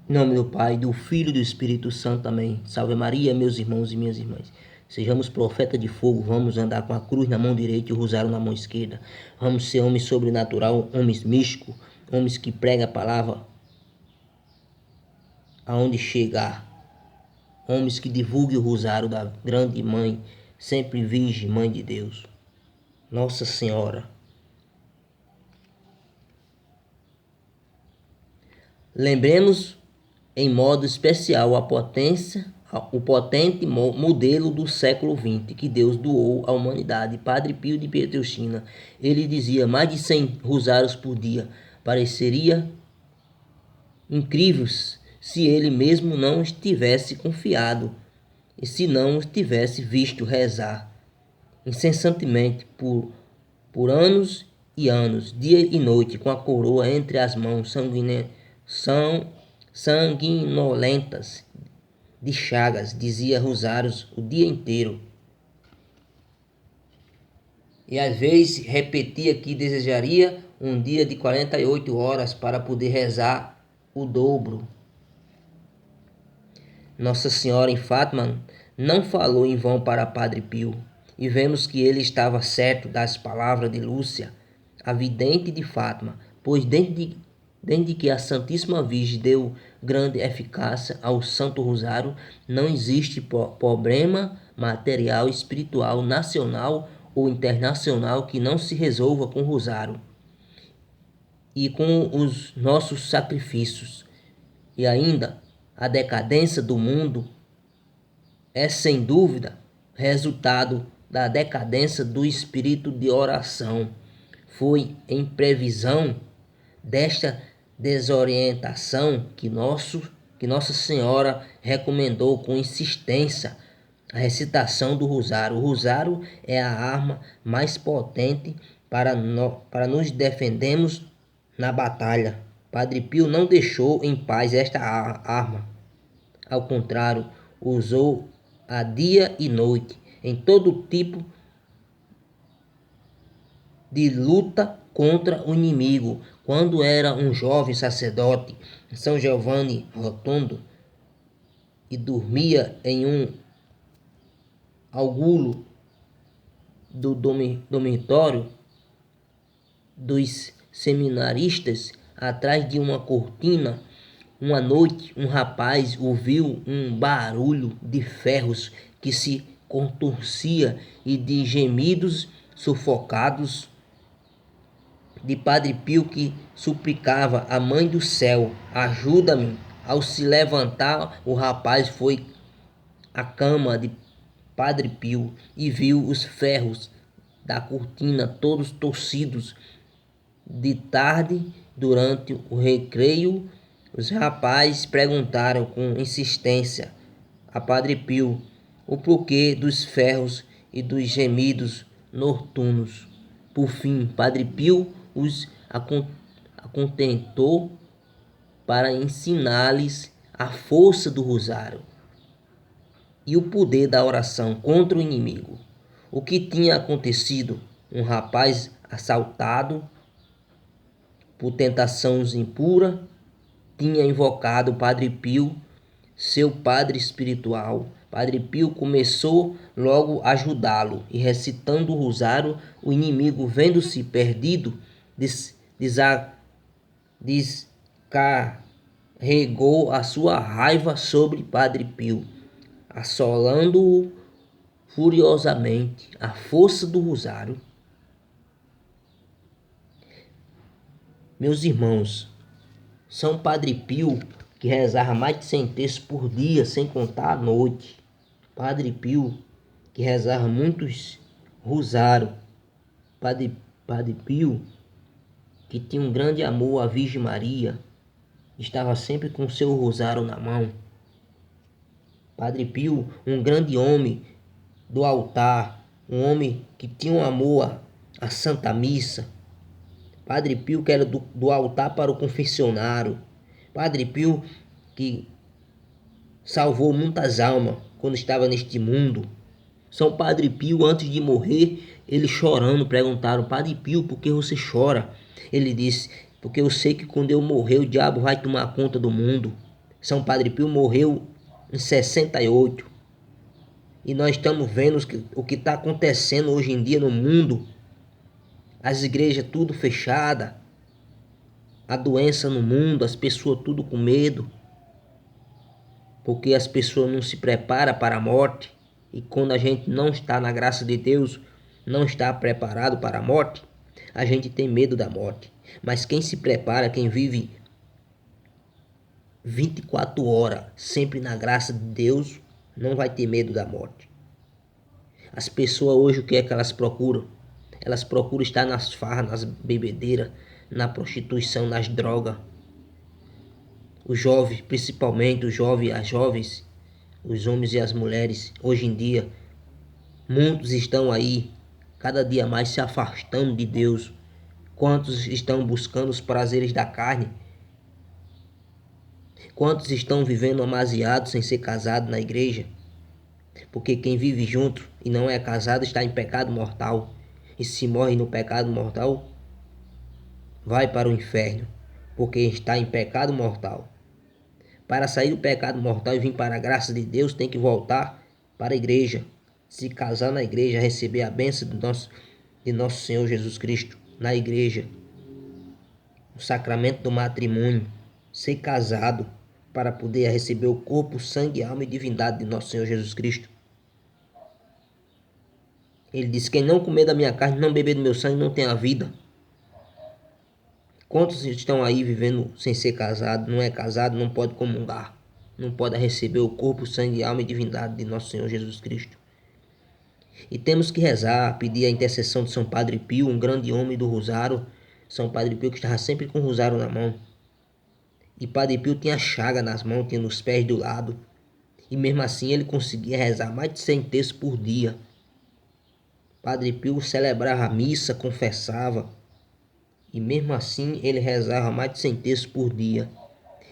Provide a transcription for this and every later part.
Em nome do Pai, do Filho e do Espírito Santo. Amém. Salve Maria, meus irmãos e minhas irmãs. Sejamos profeta de fogo, vamos andar com a cruz na mão direita e o rosário na mão esquerda. Vamos ser homens sobrenatural, homens místicos, homens que pregam a palavra aonde chegar. Homens que divulguem o rosário da grande mãe, sempre virgem, mãe de Deus. Nossa Senhora. Lembremos em modo especial o potente modelo do século XX que Deus doou à humanidade, Padre Pio de Pietrelcina. Ele dizia mais de 100 rosários por dia. Pareceria incrível se ele mesmo não estivesse confiado e se não tivesse visto rezar incessantemente por anos e anos, dia e noite, com a coroa entre as mãos sanguinolentas de chagas, dizia rosários o dia inteiro. E às vezes repetia que desejaria um dia de 48 horas para poder rezar o dobro. Nossa Senhora em Fátima não falou em vão para Padre Pio, e vemos que ele estava certo das palavras de Lúcia, a vidente de Fátima, pois desde que a Santíssima Virgem deu grande eficácia ao Santo Rosário, não existe problema material, espiritual, nacional ou internacional que não se resolva com o Rosário e com os nossos sacrifícios. E ainda, a decadência do mundo é sem dúvida resultado da decadência do espírito de oração. Foi em previsão desta desorientação que Nossa Senhora recomendou com insistência a recitação do rosário. O rosário é a arma mais potente para nos defendermos na batalha. Padre Pio não deixou em paz esta arma. Ao contrário, usou a dia e noite em todo tipo de luta contra o inimigo. Quando era um jovem sacerdote em São Giovanni Rotondo e dormia em um algulho do dormitório dos seminaristas, atrás de uma cortina, uma noite um rapaz ouviu um barulho de ferros que se contorcia e de gemidos sufocados de Padre Pio, que suplicava a Mãe do Céu: ajuda-me. Ao se levantar, o rapaz foi à cama de Padre Pio e viu os ferros da cortina todos torcidos. De tarde, durante o recreio, os rapazes perguntaram com insistência a Padre Pio o porquê dos ferros e dos gemidos noturnos. Por fim, Padre Pio os acontentou para ensinar-lhes a força do rosário e o poder da oração contra o inimigo. O que tinha acontecido? Um rapaz assaltado por tentações impuras tinha invocado o Padre Pio, seu padre espiritual. Padre Pio começou logo a ajudá-lo e, recitando o rosário, o inimigo, vendo-se perdido, descarregou a sua raiva sobre Padre Pio, assolando-o furiosamente. A força do rosário. Meus irmãos, São Padre Pio, que rezava mais de 100 terços por dia, sem contar a noite. Padre Pio, que rezava muitos rosários. Padre Pio, que tinha um grande amor à Virgem Maria, estava sempre com seu rosário na mão. Padre Pio, um grande homem do altar, um homem que tinha um amor à Santa Missa. Padre Pio, que era do altar para o confessionário. Padre Pio, que salvou muitas almas quando estava neste mundo. São Padre Pio, antes de morrer, ele chorando, perguntaram: Padre Pio, por que você chora? Ele disse: porque eu sei que quando eu morrer o diabo vai tomar conta do mundo. São Padre Pio morreu em 68. E nós estamos vendo o que está acontecendo hoje em dia no mundo. As igrejas tudo fechada, a doença no mundo, as pessoas tudo com medo, porque as pessoas não se preparam para a morte. E quando a gente não está na graça de Deus, não está preparado para a morte, a gente tem medo da morte. Mas quem se prepara, quem vive 24 horas sempre na graça de Deus, não vai ter medo da morte. As pessoas hoje, o que é que elas procuram? Elas procuram estar nas farras, nas bebedeiras, na prostituição, nas drogas. Os jovens, principalmente os jovens, as jovens, os homens e as mulheres, hoje em dia, muitos estão aí, cada dia mais se afastando de Deus. Quantos estão buscando os prazeres da carne? Quantos estão vivendo amasiados sem ser casados na igreja? Porque quem vive junto e não é casado está em pecado mortal. E se morre no pecado mortal, vai para o inferno, porque está em pecado mortal. Para sair do pecado mortal e vir para a graça de Deus, tem que voltar para a igreja, se casar na igreja, receber a bênção de nosso Senhor Jesus Cristo na igreja, o sacramento do matrimônio, ser casado para poder receber o corpo, sangue, alma e divindade de nosso Senhor Jesus Cristo. Ele disse: quem não comer da minha carne, não beber do meu sangue, não tem a vida. Quantos estão aí vivendo sem ser casado, não é casado, não pode comungar, não pode receber o corpo, sangue, alma e divindade de nosso Senhor Jesus Cristo. E temos que rezar, pedir a intercessão de São Padre Pio, um grande homem do rosário. São Padre Pio que estava sempre com o rosário na mão. E Padre Pio tinha chaga nas mãos, tinha nos pés do lado. E mesmo assim ele conseguia rezar mais de 100 terços por dia. Padre Pio celebrava a missa, confessava. E mesmo assim ele rezava mais de 100 terços por dia.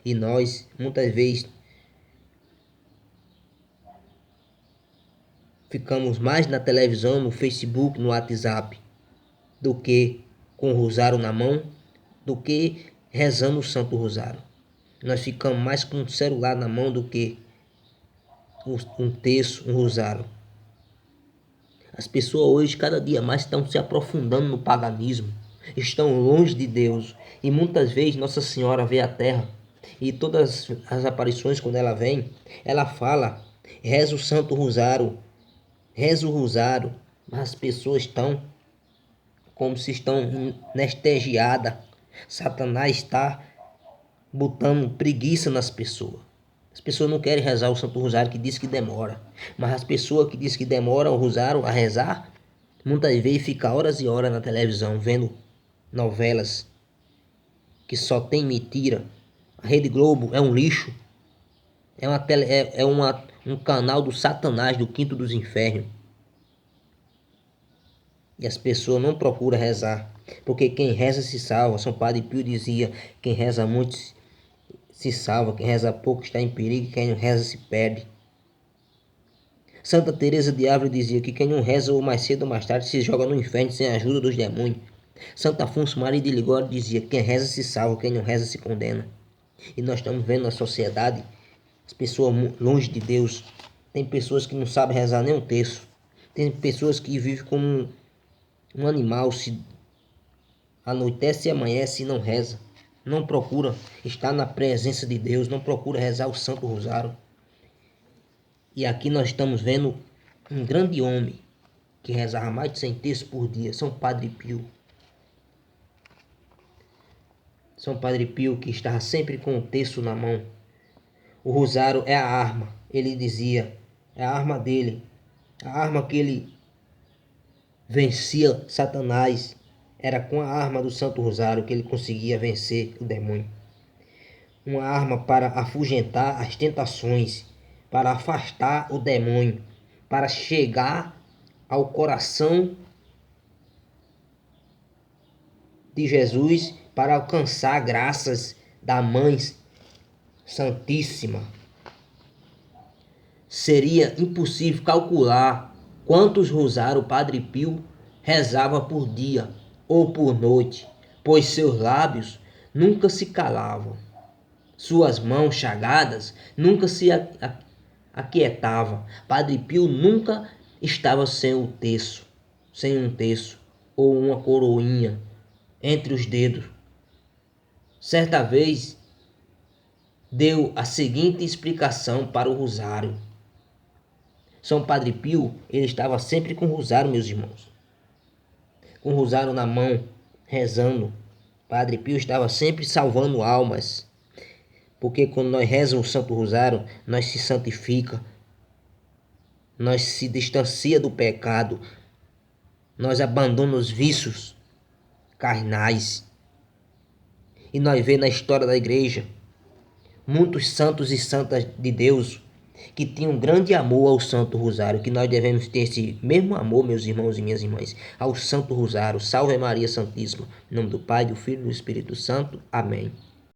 E nós, muitas vezes, ficamos mais na televisão, no Facebook, no WhatsApp, do que com o rosário na mão, do que rezando o Santo Rosário. Nós ficamos mais com o celular na mão do que um terço, um rosário. As pessoas hoje cada dia mais estão se aprofundando no paganismo, estão longe de Deus. E muitas vezes Nossa Senhora vê a terra e todas as aparições, quando ela vem, ela fala: reza o Santo Rosário, reza o Rosário. Mas as pessoas estão como se estão anestesiadas. Satanás está botando preguiça nas pessoas. As pessoas não querem rezar o Santo Rosário, que diz que demora. Mas as pessoas que diz que demora o Rosário a rezar, muitas vezes fica horas e horas na televisão vendo novelas que só tem mentira. A Rede Globo é um lixo. Um canal do Satanás, do quinto dos infernos. E as pessoas não procuram rezar, porque quem reza se salva. São Padre Pio dizia: quem reza muito se salva, quem reza pouco está em perigo, quem não reza se perde. Santa Teresa de Ávila dizia que quem não reza ou mais cedo ou mais tarde se joga no inferno sem a ajuda dos demônios. Santo Afonso Maria de Ligório dizia: quem reza se salva, quem não reza se condena. E nós estamos vendo na sociedade as pessoas longe de Deus. Tem pessoas que não sabem rezar nem um terço. Tem pessoas que vivem como um animal, se anoitece e amanhece e não reza. Não procura estar na presença de Deus, não procura rezar o Santo Rosário. E aqui nós estamos vendo um grande homem que rezava mais de 100 terços por dia, São Padre Pio. São Padre Pio que estava sempre com o terço na mão. O rosário é a arma, ele dizia, é a arma dele, a arma que ele vencia Satanás. Era com a arma do Santo Rosário que ele conseguia vencer o demônio. Uma arma para afugentar as tentações, para afastar o demônio, para chegar ao coração de Jesus, para alcançar graças da Mãe Santíssima. Seria impossível calcular quantos rosários o Padre Pio rezava por dia ou por noite, pois seus lábios nunca se calavam. Suas mãos chagadas nunca se aquietava. Padre Pio nunca estava sem um terço ou uma coroinha entre os dedos. Certa vez deu a seguinte explicação para o rosário. São Padre Pio, ele estava sempre com o rosário, meus irmãos. Com o rosário na mão, rezando. Padre Pio estava sempre salvando almas. Porque quando nós rezamos o Santo Rosário, nós se santifica, nós se distancia do pecado, nós abandonamos os vícios carnais. E nós vemos na história da igreja muitos santos e santas de Deus que tinham grande amor ao Santo Rosário, que nós devemos ter esse mesmo amor, meus irmãos e minhas irmãs, ao Santo Rosário. Salve Maria Santíssima. Em nome do Pai, do Filho e do Espírito Santo. Amém.